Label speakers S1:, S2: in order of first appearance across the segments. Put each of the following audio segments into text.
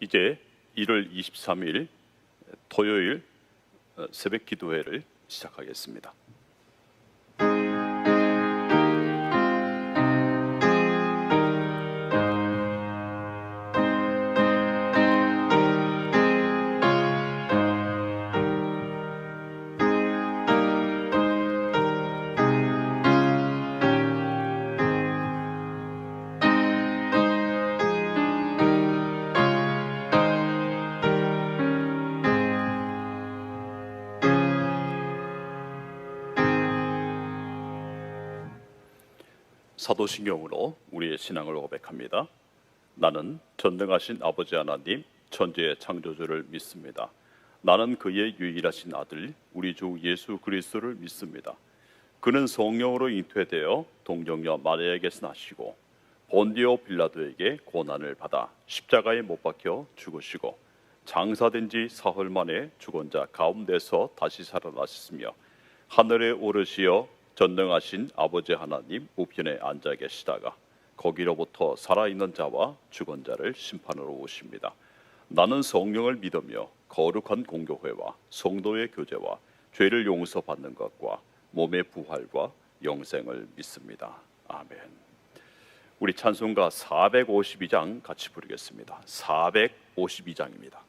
S1: 이제 1월 23일 토요일 새벽 기도회를 시작하겠습니다. 사도신경으로 우리의 신앙을 고백합니다. 나는 전능하신 아버지 하나님 천지의 창조주를 믿습니다. 나는 그의 유일하신 아들 우리 주 예수 그리스도를 믿습니다. 그는 성령으로 잉태되어 동정녀 마리아에게서 나시고 본디오 빌라도에게 고난을 받아 십자가에 못 박혀 죽으시고 장사된 지 사흘 만에 죽은 자 가운데서 다시 살아나셨으며 하늘에 오르시어 전능하신 아버지 하나님 우편에 앉아 계시다가 거기로부터 살아있는 자와 죽은 자를 심판하러 오십니다. 나는 성령을 믿으며 거룩한 공교회와 성도의 교제와 죄를 용서받는 것과 몸의 부활과 영생을 믿습니다. 아멘. 우리 찬송가 452장 같이 부르겠습니다. 452장입니다.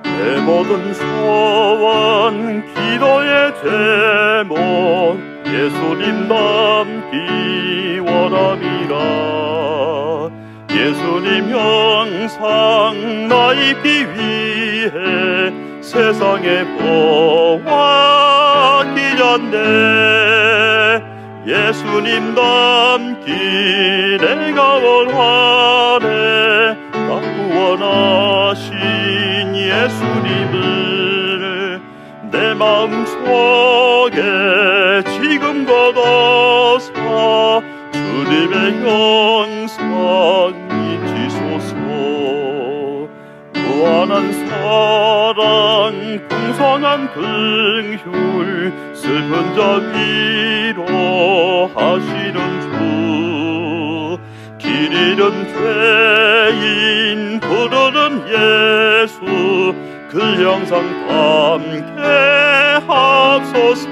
S2: 내 모든 소원 기도의 제목 예수님 닮기 원함이라. 예수님 형상 나이기 위해 세상에 보았기 전에 예수님 닮기 내가 원하네. 나 구원하신 예수님을 내 마음속에 지금 걷어서 주님의 형상 잊히소서. 무한한 사랑 풍성한 긍휼 슬픈 자 위로 하시는 주. 길 잃은 죄인 부르는 예수 그 형상 함께 합소서.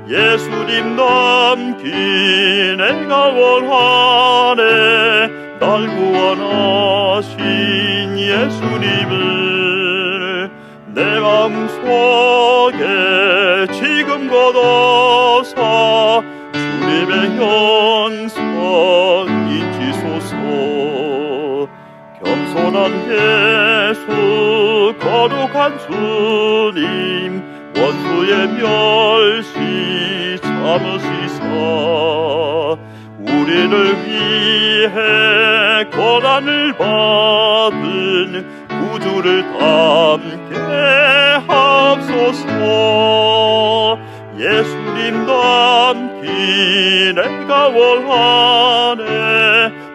S2: 예수님 닮기 내가 원하네. 날 구원하신 예수님을 내 마음속에 지금 걷어서 주님의 형상 잊히소서. 겸손한 예수 거룩한 주님 원수의 멸시 참으시사 우리를 위해 고난을 받은 구주를 닮게 합소서. 예수님 닮기 내가 원하네.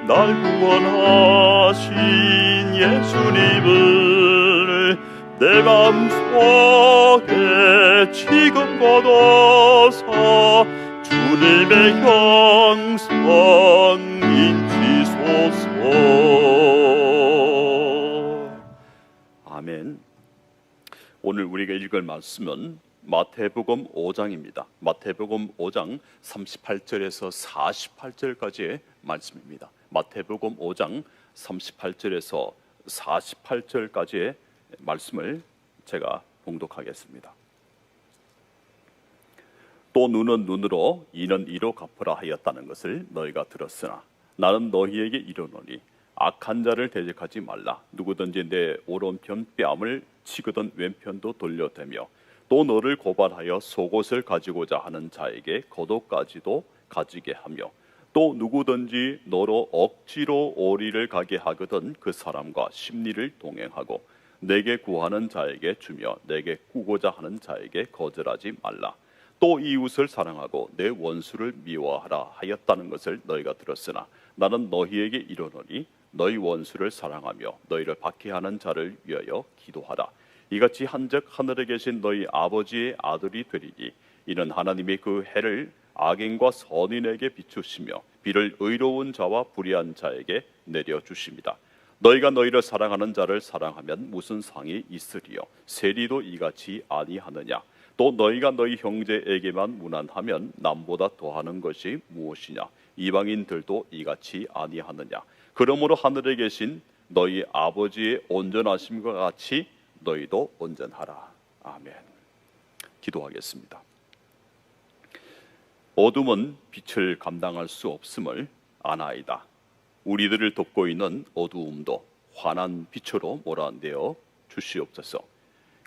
S2: 날 구원하신 예수님을 내 마음속에 지금 걷어서 주님의 형상 잊히소서.
S1: 아멘. 오늘 우리가 읽을 말씀은 마태복음 5장입니다. 마태복음 5장 38절에서 48절까지의 말씀입니다. 마태복음 5장 38절에서 48절까지의 말씀을 제가 봉독하겠습니다. 또 눈은 눈으로 이는 이로 갚으라 하였다는 것을 너희가 들었으나 나는 너희에게 이르노니 악한 자를 대적하지 말라. 누구든지 내 오른편 뺨을 치거든 왼편도 돌려대며 또 너를 고발하여 속옷을 가지고자 하는 자에게 겉옷까지도 가지게 하며 또 누구든지 너로 억지로 오리를 가게 하거든 그 사람과 심리를 동행하고 내게 구하는 자에게 주며 내게 꾸고자 하는 자에게 거절하지 말라. 또 이웃을 사랑하고 내 원수를 미워하라 하였다는 것을 너희가 들었으나 나는 너희에게 이르노니 너희 원수를 사랑하며 너희를 박해하는 자를 위하여 기도하라. 이같이 한즉 하늘에 계신 너희 아버지의 아들이 되리니 이는 하나님이 그 해를 악인과 선인에게 비추시며 비를 의로운 자와 불의한 자에게 내려주십니다. 너희가 너희를 사랑하는 자를 사랑하면 무슨 상이 있으리요? 세리도 이같이 아니하느냐? 또 너희가 너희 형제에게만 무난하면 남보다 더하는 것이 무엇이냐? 이방인들도 이같이 아니하느냐? 그러므로 하늘에 계신 너희 아버지의 온전하심과 같이 너희도 온전하라. 아멘. 기도하겠습니다. 어둠은 빛을 감당할 수 없음을 아나이다. 우리들을 돕고 있는 어두움도 환한 빛으로 몰아내어 주시옵소서.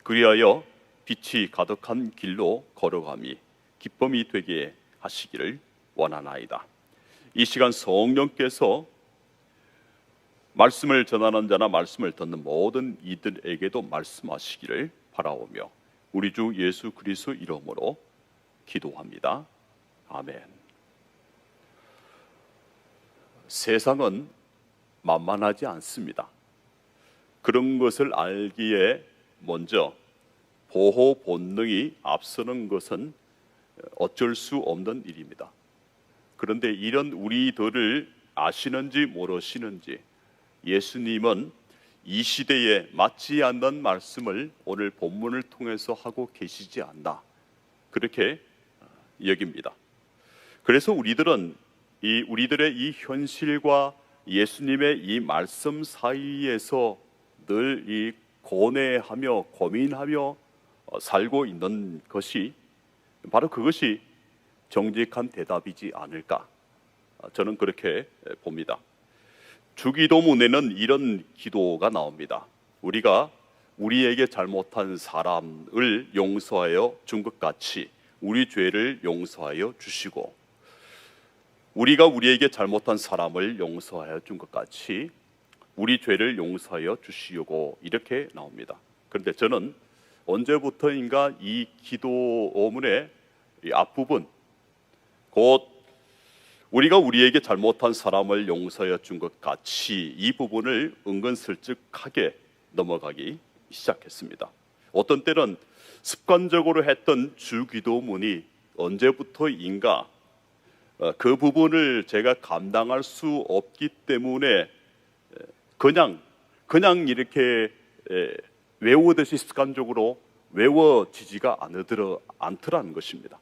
S1: 그리하여 빛이 가득한 길로 걸어감이 기쁨이 되게 하시기를 원하나이다. 이 시간 성령께서 말씀을 전하는 자나 말씀을 듣는 모든 이들에게도 말씀하시기를 바라오며 우리 주 예수 그리스도 이름으로 기도합니다. 아멘. 세상은 만만하지 않습니다. 그런 것을 알기에 먼저 보호 본능이 앞서는 것은 어쩔 수 없는 일입니다. 그런데 이런 우리들을 아시는지 모르시는지 예수님은 이 시대에 맞지 않는 말씀을 오늘 본문을 통해서 하고 계시지 않나 그렇게 여깁니다. 그래서 우리들은 우리들의 이 현실과 예수님의 이 말씀 사이에서 늘 이 고뇌하며 고민하며 살고 있는 것이 바로 그것이 정직한 대답이지 않을까 저는 그렇게 봅니다. 주기도문에는 이런 기도가 나옵니다. 우리가 우리에게 잘못한 사람을 용서하여 준 것 같이 우리 죄를 용서하여 주시고 우리가 우리에게 잘못한 사람을 용서하여 준 것 같이 우리 죄를 용서하여 주시고 이렇게 나옵니다. 그런데 저는 언제부터인가 이 기도문의 이 앞부분 곧 우리가 우리에게 잘못한 사람을 용서하여 준 것 같이 이 부분을 은근슬쩍하게 넘어가기 시작했습니다. 어떤 때는 습관적으로 했던 주기도문이 언제부터인가 그 부분을 제가 감당할 수 없기 때문에 그냥 이렇게 외우듯이 습관적으로 외워지지가 않더라는 것입니다.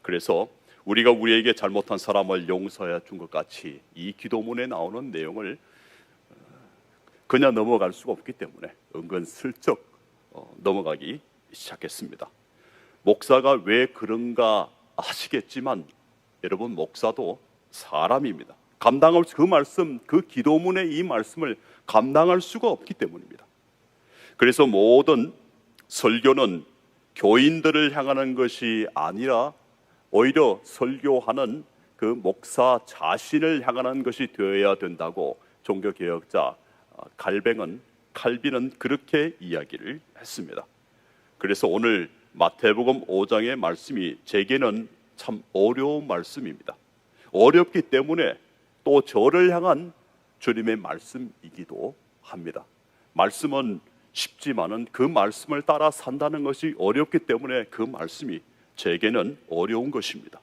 S1: 그래서 우리가 우리에게 잘못한 사람을 용서해 준 것 같이 이 기도문에 나오는 내용을 그냥 넘어갈 수가 없기 때문에 은근슬쩍 넘어가기 시작했습니다. 목사가 왜 그런가 하시겠지만 여러분 목사도 사람입니다. 감당할 그 말씀, 그 기도문의 이 말씀을 감당할 수가 없기 때문입니다. 그래서 모든 설교는 교인들을 향하는 것이 아니라 오히려 설교하는 그 목사 자신을 향하는 것이 되어야 된다고 종교개혁자 칼빈은 그렇게 이야기를 했습니다. 그래서 오늘 마태복음 5장의 말씀이 제게는 참 어려운 말씀입니다. 어렵기 때문에 또 저를 향한 주님의 말씀이기도 합니다. 말씀은 쉽지만은 그 말씀을 따라 산다는 것이 어렵기 때문에 그 말씀이 제게는 어려운 것입니다.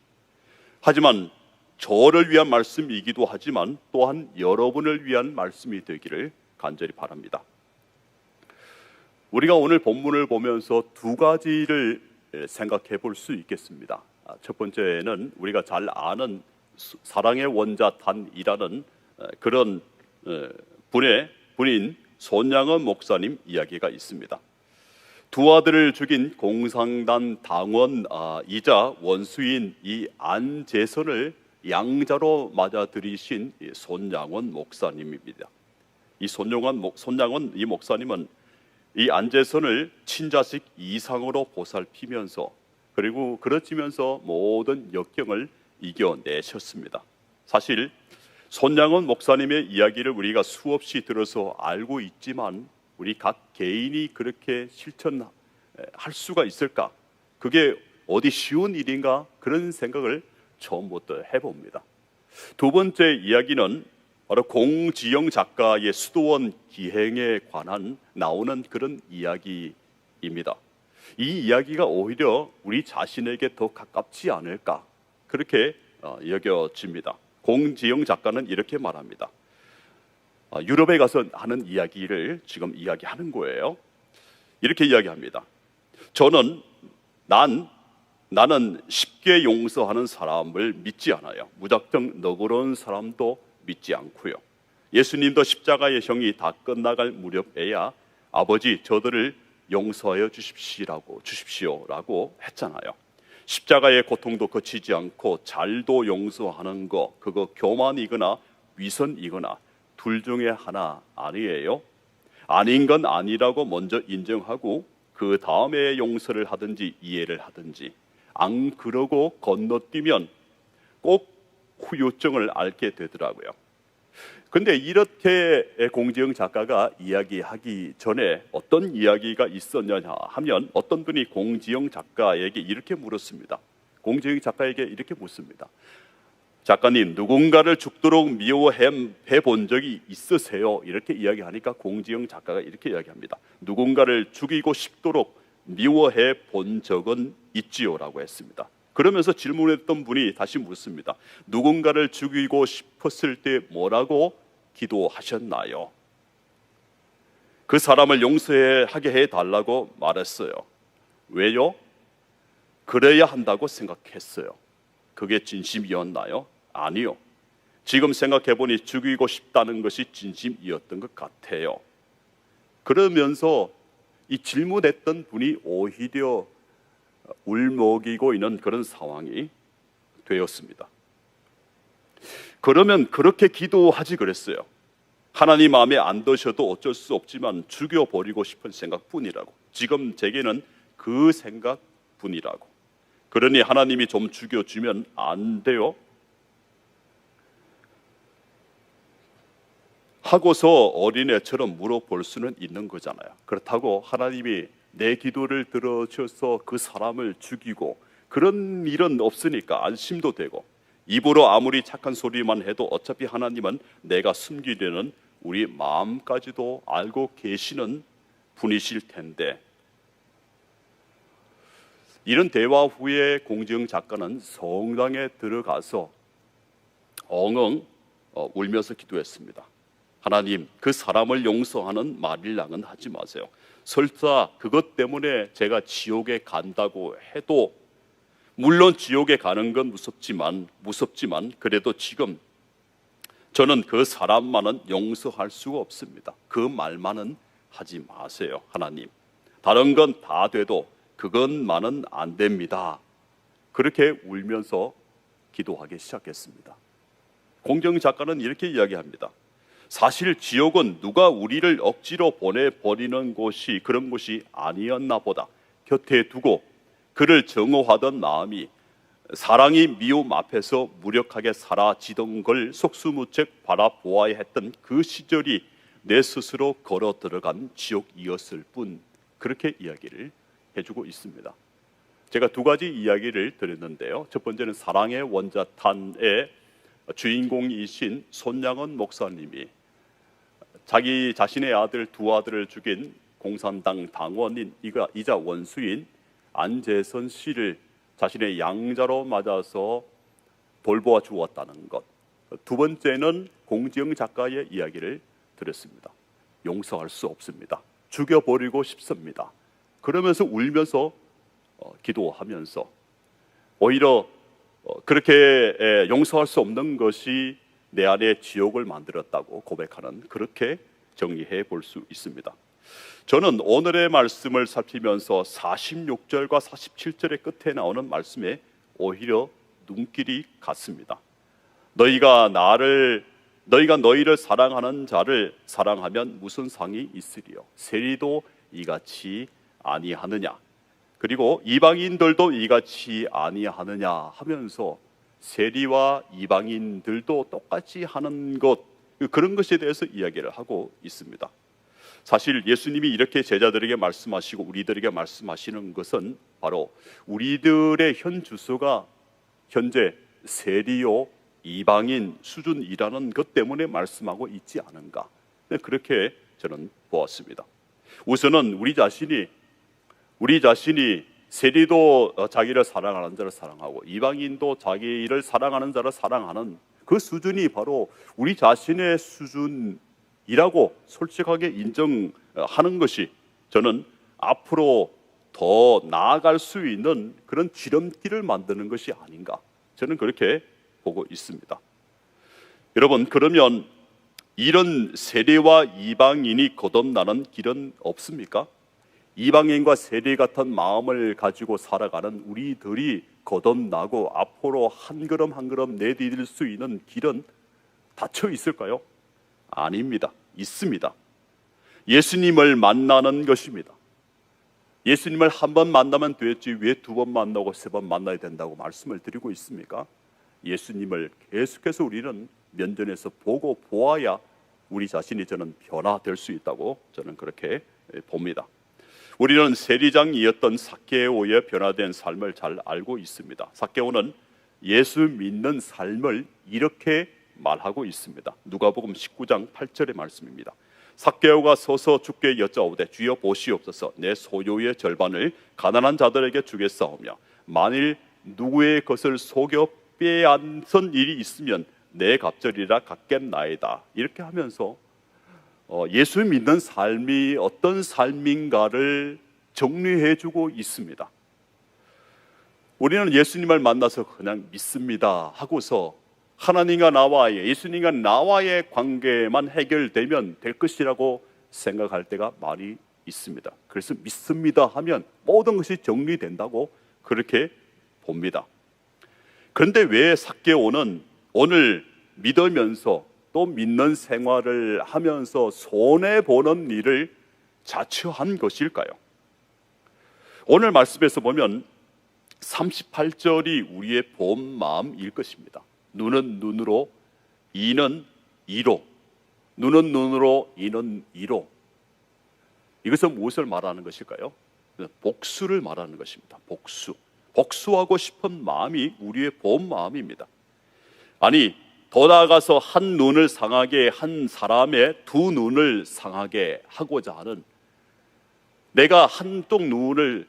S1: 하지만 저를 위한 말씀이기도 하지만 또한 여러분을 위한 말씀이 되기를 간절히 바랍니다. 우리가 오늘 본문을 보면서 두 가지를 생각해 볼 수 있겠습니다. 첫 번째는 우리가 잘 아는 사랑의 원자 단이라는 그런 분인 손양원 목사님 이야기가 있습니다. 두 아들을 죽인 공산당 당원이자 원수인 이 안재선을 양자로 맞아들이신 손양원 목사님입니다. 이 손양원 이 목사님은 이 안재선을 친자식 이상으로 보살피면서 그리고 그러치면서 모든 역경을 이겨내셨습니다. 사실 손양원 목사님의 이야기를 우리가 수없이 들어서 알고 있지만 우리 각 개인이 그렇게 실천할 수가 있을까? 그게 어디 쉬운 일인가? 그런 생각을 처음부터 해봅니다. 두 번째 이야기는 바로 공지영 작가의 수도원 기행에 관한 나오는 그런 이야기입니다. 이야기입니다. 이 이야기가 오히려 우리 자신에게 더 가깝지 않을까 그렇게 여겨집니다. 공지영 작가는 이렇게 말합니다. 유럽에 가서 하는 이야기를 지금 이야기하는 거예요. 이렇게 이야기합니다. 나는 쉽게 용서하는 사람을 믿지 않아요. 무작정 너그러운 사람도 믿지 않고요. 예수님도 십자가의 형이 다 끝나갈 무렵에야 아버지 저들을 용서하여 주십시오라고 했잖아요. 십자가의 고통도 거치지 않고 잘도 용서하는 거 그거 교만이거나 위선이거나 둘 중에 하나 아니에요. 아닌 건 아니라고 먼저 인정하고 그 다음에 용서를 하든지 이해를 하든지 안 그러고 건너뛰면 꼭 후유증을 앓게 되더라고요. 근데 이렇게 공지영 작가가 이야기하기 전에 어떤 이야기가 있었냐 하면 어떤 분이 공지영 작가에게 이렇게 물었습니다. 공지영 작가에게 이렇게 묻습니다. 작가님, 누군가를 죽도록 미워해 본 적이 있으세요? 이렇게 이야기하니까 공지영 작가가 이렇게 이야기합니다. 누군가를 죽이고 싶도록 미워해 본 적은 있지요 라고 했습니다. 그러면서 질문했던 분이 다시 묻습니다. 누군가를 죽이고 싶었을 때 뭐라고 기도하셨나요? 그 사람을 용서하게 해달라고 말했어요. 왜요? 그래야 한다고 생각했어요. 그게 진심이었나요? 아니요. 지금 생각해보니 죽이고 싶다는 것이 진심이었던 것 같아요. 그러면서 이 질문했던 분이 오히려 울먹이고 있는 그런 상황이 되었습니다. 그러면 그렇게 기도하지 그랬어요. 하나님 마음에 안 드셔도 어쩔 수 없지만 죽여버리고 싶은 생각뿐이라고. 지금 제게는 그 생각뿐이라고. 그러니 하나님이 좀 죽여주면 안 돼요? 하고서 어린애처럼 물어볼 수는 있는 거잖아요. 그렇다고 하나님이 내 기도를 들어주셔서 그 사람을 죽이고 그런 일은 없으니까 안심도 되고 입으로 아무리 착한 소리만 해도 어차피 하나님은 내가 숨기려는 우리 마음까지도 알고 계시는 분이실 텐데 이런 대화 후에 공지영 작가는 성당에 들어가서 엉엉 울면서 기도했습니다. 하나님, 그 사람을 용서하는 말일랑은 하지 마세요. 설사 그것 때문에 제가 지옥에 간다고 해도 물론 지옥에 가는 건 무섭지만 그래도 지금 저는 그 사람만은 용서할 수가 없습니다. 그 말만은 하지 마세요. 하나님, 다른 건 다 돼도 그것만은 안 됩니다. 그렇게 울면서 기도하기 시작했습니다. 공정 작가는 이렇게 이야기합니다. 사실 지옥은 누가 우리를 억지로 보내버리는 곳이 그런 곳이 아니었나 보다. 곁에 두고 그를 정오하던 마음이 사랑이 미움 앞에서 무력하게 사라지던 걸 속수무책 바라보아야 했던 그 시절이 내 스스로 걸어 들어간 지옥이었을 뿐. 그렇게 이야기를 해주고 있습니다. 제가 두 가지 이야기를 드렸는데요. 첫 번째는 사랑의 원자탄의 주인공이신 손양원 목사님이 자기 자신의 두 아들을 죽인 공산당 당원인 이자 원수인 안재선 씨를 자신의 양자로 맞아서 돌보아 주었다는 것. 두 번째는 공지영 작가의 이야기를 드렸습니다. 용서할 수 없습니다. 죽여버리고 싶습니다. 그러면서 울면서 기도하면서 오히려 그렇게 용서할 수 없는 것이 내 안에 지옥을 만들었다고 고백하는 그렇게 정리해 볼 수 있습니다. 저는 오늘의 말씀을 살피면서 46절과 47절의 끝에 나오는 말씀에 오히려 눈길이 갔습니다. 너희가 너희를 사랑하는 자를 사랑하면 무슨 상이 있으리요? 세리도 이같이 아니하느냐? 그리고 이방인들도 이같이 아니하느냐 하면서 세리와 이방인들도 똑같이 하는 것, 그런 것에 대해서 이야기를 하고 있습니다. 사실 예수님이 이렇게 제자들에게 말씀하시고 우리들에게 말씀하시는 것은 바로 우리들의 현 주소가 현재 세리요 이방인 수준이라는 것 때문에 말씀하고 있지 않은가, 그렇게 저는 보았습니다. 우선은 우리 자신이 우리 자신이 세리도 자기를 사랑하는 자를 사랑하고 이방인도 자기를 사랑하는 자를 사랑하는 그 수준이 바로 우리 자신의 수준이라고 솔직하게 인정하는 것이 저는 앞으로 더 나아갈 수 있는 그런 지름길을 만드는 것이 아닌가, 저는 그렇게 보고 있습니다. 여러분, 그러면 이런 세리와 이방인이 거듭나는 길은 없습니까? 이방인과 세리 같은 마음을 가지고 살아가는 우리들이 거듭나고 앞으로 한 걸음 한 걸음 내디딜 수 있는 길은 닫혀 있을까요? 아닙니다. 있습니다. 예수님을 만나는 것입니다. 예수님을 한 번 만나면 됐지 왜 두 번 만나고 세 번 만나야 된다고 말씀을 드리고 있습니까? 예수님을 계속해서 우리는 면전에서 보고 보아야 우리 자신이 저는 변화될 수 있다고 저는 그렇게 봅니다. 우리는 세리장이었던 삭개오의 변화된 삶을 잘 알고 있습니다. 삭개오는 예수 믿는 삶을 이렇게 말하고 있습니다. 누가복음 19장 8절의 말씀입니다. 삭개오가 서서 주께 여짜오되 주여 보시옵소서, 내 소유의 절반을 가난한 자들에게 주겠사오며 만일 누구의 것을 속여 빼앗은 일이 있으면 내 갑절이라 갚겠나이다. 이렇게 하면서 예수 믿는 삶이 어떤 삶인가를 정리해주고 있습니다. 우리는 예수님을 만나서 그냥 믿습니다 하고서 하나님과 나와의, 예수님과 나와의 관계만 해결되면 될 것이라고 생각할 때가 많이 있습니다. 그래서 믿습니다 하면 모든 것이 정리된다고 그렇게 봅니다. 그런데 왜 삭개오는 오늘 믿으면서 또 믿는 생활을 하면서 손해보는 일을 자처한 것일까요? 오늘 말씀에서 보면 38절이 우리의 본 마음일 것입니다. 눈은 눈으로, 이는 이로. 눈은 눈으로, 이는 이로. 이것은 무엇을 말하는 것일까요? 복수를 말하는 것입니다. 복수하고 싶은 마음이 우리의 본 마음입니다. 아니, 더 나아가서 한 눈을 상하게 한 사람의 두 눈을 상하게 하고자 하는, 내가 한쪽 눈을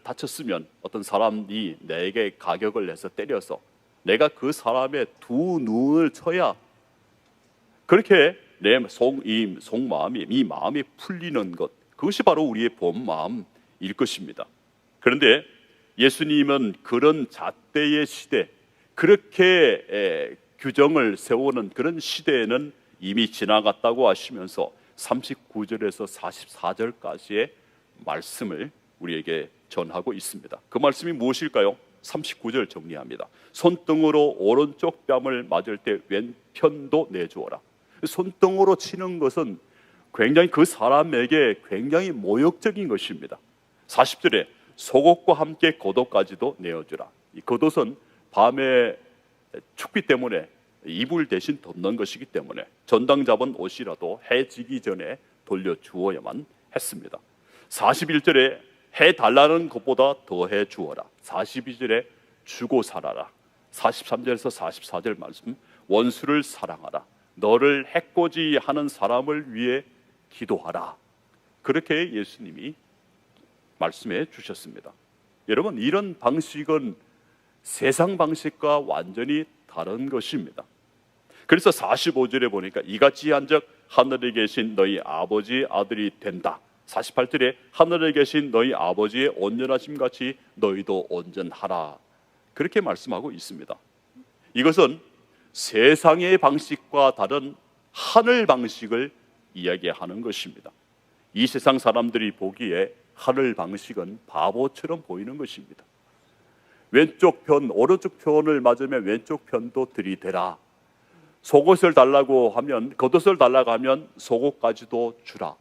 S1: 다쳤으면 어떤 사람이 내게 가격을 내서 때려서 내가 그 사람의 두 눈을 쳐야 그렇게 내 속마음이, 이 마음이 풀리는 것, 그것이 바로 우리의 본 마음일 것입니다. 그런데 예수님은 그런 잣대의 시대, 그렇게 규정을 세우는 그런 시대에는 이미 지나갔다고 하시면서 39절에서 44절까지의 말씀을 우리에게 전하고 있습니다. 그 말씀이 무엇일까요? 39절 정리합니다. 손등으로 오른쪽 뺨을 맞을 때 왼편도 내주어라. 손등으로 치는 것은 굉장히 그 사람에게 굉장히 모욕적인 것입니다. 40절에 속옷과 함께 겉옷까지도 내어주라. 이 겉옷은 밤에 춥기 때문에 이불 대신 덮는 것이기 때문에 전당 잡은 옷이라도 해 지기 전에 돌려주어야만 했습니다. 41절에 해 달라는 것보다 더해 주어라. 42절에 주고 살아라. 43절에서 44절 말씀, 원수를 사랑하라. 너를 해코지하는 사람을 위해 기도하라. 그렇게 예수님이 말씀해 주셨습니다. 여러분, 이런 방식은 세상 방식과 완전히 다른 것입니다. 그래서 45절에 보니까 이같이 한즉 하늘에 계신 너희 아버지의 아들이 된다. 48절에 하늘에 계신 너희 아버지의 온전하심 같이 너희도 온전하라. 그렇게 말씀하고 있습니다. 이것은 세상의 방식과 다른 하늘 방식을 이야기하는 것입니다. 이 세상 사람들이 보기에 하늘 방식은 바보처럼 보이는 것입니다. 왼쪽 편, 오른쪽 편을 맞으면 왼쪽 편도 들이대라. 속옷을 달라고 하면, 겉옷을 달라고 하면 속옷까지도 주라.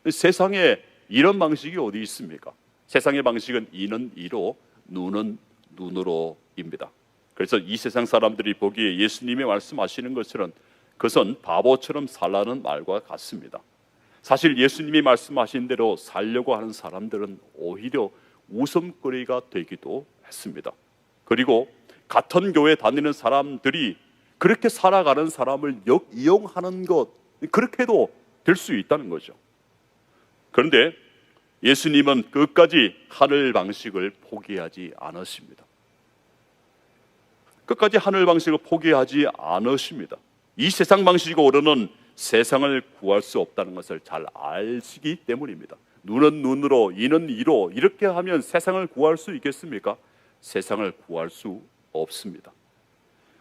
S1: 세상에 이런 방식이 어디 있습니까? 세상의 방식은 이는 이로, 눈은 눈으로입니다. 그래서 이 세상 사람들이 보기에 예수님이 말씀하시는 것처럼 그것은 바보처럼 살라는 말과 같습니다. 사실 예수님이 말씀하신 대로 살려고 하는 사람들은 오히려 웃음거리가 되기도 했습니다. 그리고 같은 교회 다니는 사람들이 그렇게 살아가는 사람을 이용하는 것, 그렇게도 될 수 있다는 거죠. 그런데 예수님은 끝까지 하늘 방식을 포기하지 않으십니다. 끝까지 하늘 방식을 포기하지 않으십니다. 이 세상 방식으로는 세상을 구할 수 없다는 것을 잘 아시기 때문입니다. 눈은 눈으로, 이는 이로 이렇게 하면 세상을 구할 수 있겠습니까? 세상을 구할 수 없습니다.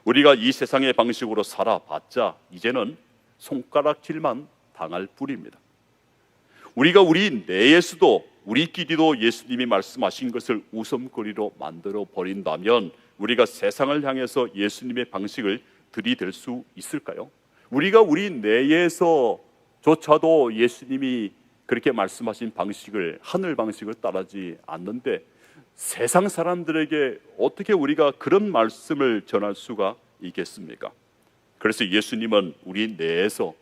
S1: 우리가 이 세상의 방식으로 살아봤자 이제는 손가락질만 당할 뿐입니다. 우리가 우리 내에서도 우리끼리도 예수님이 말씀하신 것을 웃음거리로 만들어 버린다면 우리가 세상을 향해서 예수님의 방식을 들이댈 수 있을까요? 우리가 우리 내에서조차도 예수님이 그렇게 말씀하신 방식을, 하늘 방식을 따르지 않는데 세상 사람들에게 어떻게 우리가 그런 말씀을 전할 수가 있겠습니까? 그래서 예수님은 우리 내에서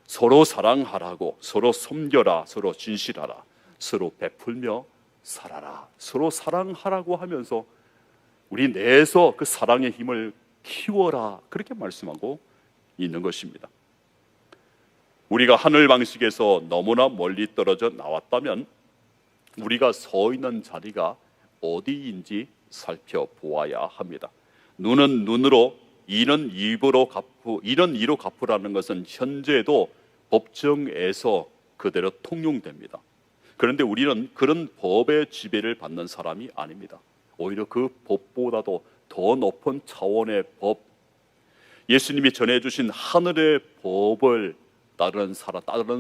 S1: 서로 사랑하라고, 서로 섬겨라, 서로 진실하라, 서로 베풀며 살아라, 서로 사랑하라고 하면서 우리 내에서 그 사랑의 힘을 키워라, 그렇게 말씀하고 있는 것입니다. 우리가 하늘 방식에서 너무나 멀리 떨어져 나왔다면 우리가 서 있는 자리가 어디인지 살펴보아야 합니다. 눈은 눈으로, 이는 이로 갚으라는 것은 현재도 법정에서 그대로 통용됩니다. 그런데 우리는 그런 법의 지배를 받는 사람이 아닙니다. 오히려 그 법보다도 더 높은 차원의 법, 예수님이 전해주신 하늘의 법을 따르는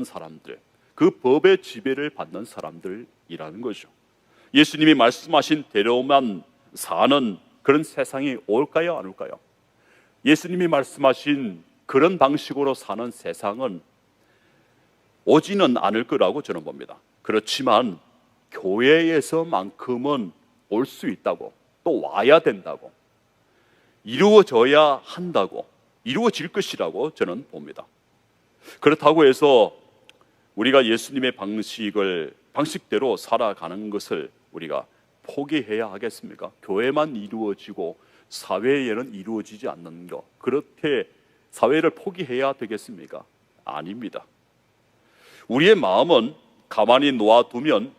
S1: 사람들, 그 법의 지배를 받는 사람들이라는 거죠. 예수님이 말씀하신 대로만 사는 그런 세상이 올까요, 안 올까요? 예수님이 말씀하신 그런 방식으로 사는 세상은 오지는 않을 거라고 저는 봅니다. 그렇지만 교회에서만큼은 올 수 있다고, 또 와야 된다고, 이루어져야 한다고, 이루어질 것이라고 저는 봅니다. 그렇다고 해서 우리가 예수님의 방식대로 살아가는 것을 우리가 포기해야 하겠습니까? 교회만 이루어지고 사회에는 이루어지지 않는 것, 그렇게 사회를 포기해야 되겠습니까? 아닙니다. 우리의 마음은 가만히 놓아두면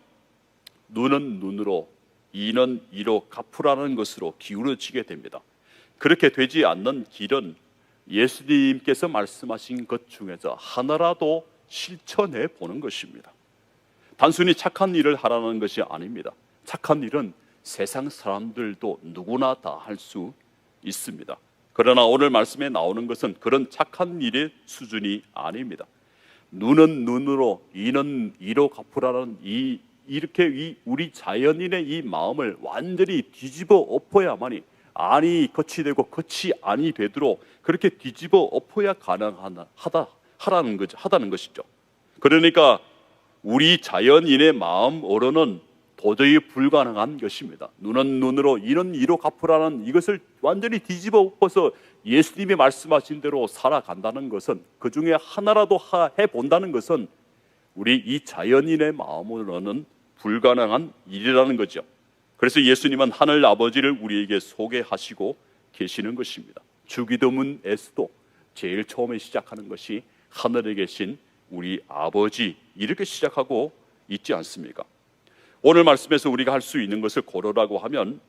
S1: 눈은 눈으로, 이는 이로 갚으라는 것으로 기울어지게 됩니다. 그렇게 되지 않는 길은 예수님께서 말씀하신 것 중에서 하나라도 실천해 보는 것입니다. 단순히 착한 일을 하라는 것이 아닙니다. 착한 일은 세상 사람들도 누구나 다 할 수 있습니다. 그러나 오늘 말씀에 나오는 것은 그런 착한 일의 수준이 아닙니다. 눈은 눈으로, 이는 이로 갚으라는 이렇게 우리 자연인의 이 마음을 완전히 뒤집어 엎어야만이, 안이 겉이 되고 겉이 안이 되도록 그렇게 뒤집어 엎어야 하다는 것이죠. 그러니까 우리 자연인의 마음으로는 도저히 불가능한 것입니다. 눈은 눈으로, 이는 이로 갚으라는 이것을 완전히 뒤집어 엎어서 예수님이 말씀하신 대로 살아간다는 것은, 그 중에 하나라도 해본다는 것은 우리 이 자연인의 마음으로는 불가능한 일이라는 거죠. 그래서 예수님은 하늘 아버지를 우리에게 소개하시고 계시는 것입니다. 주기도문에서도 제일 처음에 시작하는 것이 하늘에 계신 우리 아버지, 이렇게 시작하고 있지 않습니까? 오늘 말씀에서 우리가 할 수 있는 것을 고르라고 하면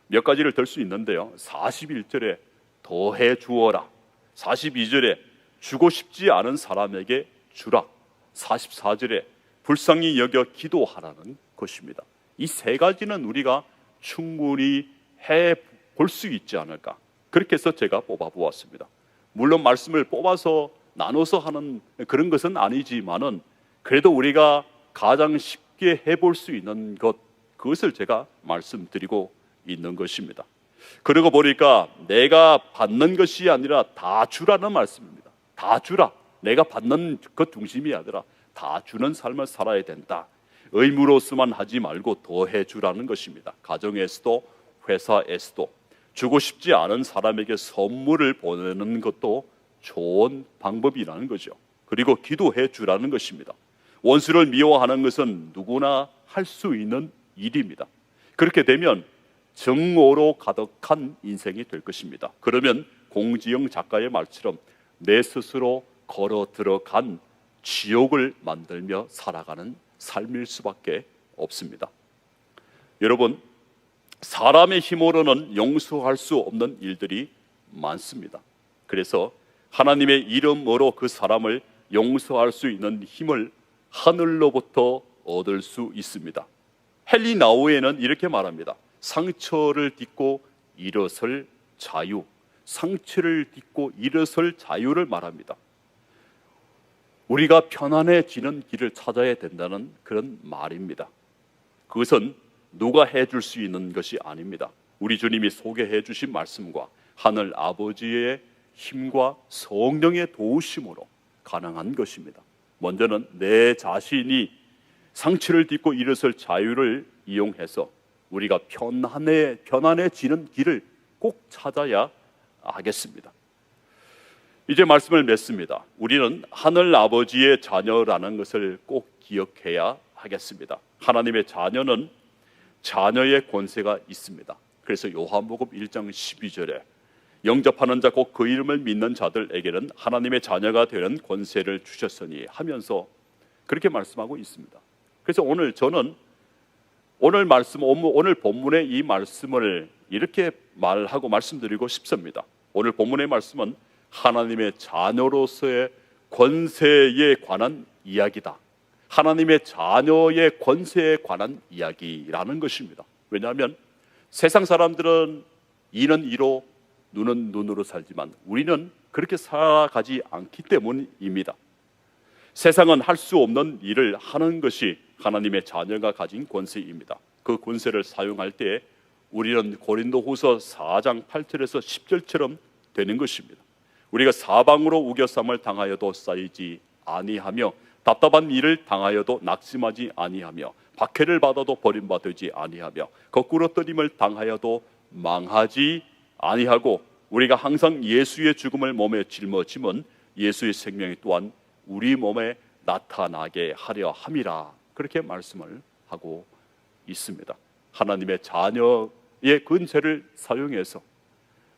S1: 몇 가지를 들 수 있는데요. 41절에 더해 주어라, 42절에 주고 싶지 않은 사람에게 주라, 44절에 불쌍히 여겨 기도하라는 것입니다. 이 세 가지는 우리가 충분히 해볼 수 있지 않을까, 그렇게 해서 제가 뽑아보았습니다. 물론 말씀을 뽑아서 나눠서 하는 그런 것은 아니지만은 그래도 우리가 가장 쉽게 해볼 수 있는 것, 그것을 제가 말씀드리고 있는 것입니다. 그러고 보니까 내가 받는 것이 아니라 다 주라는 말씀입니다. 다 주라. 내가 받는 것 중심이 아니라 다 주는 삶을 살아야 된다. 의무로서만 하지 말고 더해 주라는 것입니다. 가정에서도 회사에서도 주고 싶지 않은 사람에게 선물을 보내는 것도 좋은 방법이라는 거죠. 그리고 기도해 주라는 것입니다. 원수를 미워하는 것은 누구나 할 수 있는 일입니다. 그렇게 되면 정오로 가득한 인생이 될 것입니다. 그러면 공지영 작가의 말처럼 내 스스로 걸어 들어간 지옥을 만들며 살아가는 삶일 수밖에 없습니다. 여러분, 사람의 힘으로는 용서할 수 없는 일들이 많습니다. 그래서 하나님의 이름으로 그 사람을 용서할 수 있는 힘을 하늘로부터 얻을 수 있습니다. 헨리 나우에는 이렇게 말합니다. 상처를 딛고 일어설 자유, 상처를 딛고 일어설 자유를 말합니다. 우리가 편안해지는 길을 찾아야 된다는 그런 말입니다. 그것은 누가 해줄 수 있는 것이 아닙니다. 우리 주님이 소개해 주신 말씀과 하늘 아버지의 힘과 성령의 도우심으로 가능한 것입니다. 먼저는 내 자신이 상처를 딛고 일어설 자유를 이용해서 우리가 편안해지는 길을 꼭 찾아야 하겠습니다. 이제 말씀을 맺습니다. 우리는 하늘 아버지의 자녀라는 것을 꼭 기억해야 하겠습니다. 하나님의 자녀는 자녀의 권세가 있습니다. 그래서 요한복음 1장 12절에 영접하는 자 곧 그 이름을 믿는 자들에게는 하나님의 자녀가 되는 권세를 주셨으니 하면서 그렇게 말씀하고 있습니다. 그래서 오늘 저는 오늘 본문의 이 말씀을 이렇게 말하고 말씀드리고 싶습니다. 오늘 본문의 말씀은 하나님의 자녀로서의 권세에 관한 이야기다. 하나님의 자녀의 권세에 관한 이야기라는 것입니다. 왜냐하면 세상 사람들은 이는 이로 눈은 눈으로 살지만 우리는 그렇게 살아가지 않기 때문입니다. 세상은 할 수 없는 일을 하는 것이 하나님의 자녀가 가진 권세입니다. 그 권세를 사용할 때 우리는 고린도후서 4장 8절에서 10절처럼 되는 것입니다. 우리가 사방으로 우겨쌈을 당하여도 쌓이지 아니하며 답답한 일을 당하여도 낙심하지 아니하며 박해를 받아도 버림받지 아니하며 거꾸로 떠림을 당하여도 망하지 아니하고 우리가 항상 예수의 죽음을 몸에 짊어지면 예수의 생명이 또한 우리 몸에 나타나게 하려 함이라. 그렇게 말씀을 하고 있습니다. 하나님의 자녀의 권세를 사용해서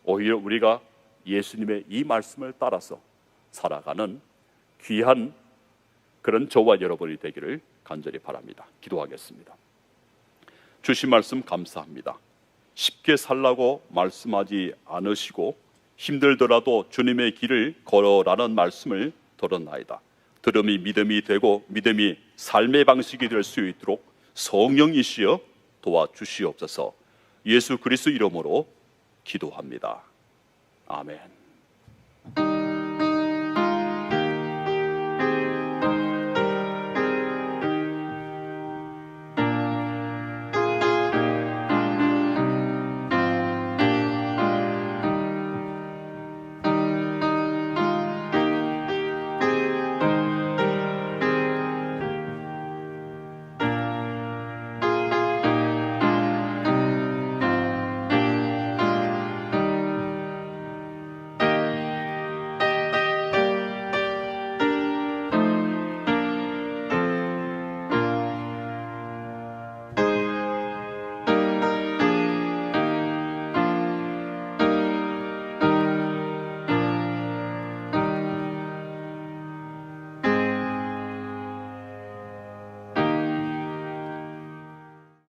S1: 오히려 우리가 예수님의 이 말씀을 따라서 살아가는 귀한 그런 저와 여러분이 되기를 간절히 바랍니다. 기도하겠습니다. 주신 말씀 감사합니다. 쉽게 살라고 말씀하지 않으시고 힘들더라도 주님의 길을 걸어라는 말씀을 들었나이다. 들음이 믿음이 되고 믿음이 삶의 방식이 될 수 있도록 성령이시여 도와주시옵소서. 예수 그리스도 이름으로 기도합니다. 아멘.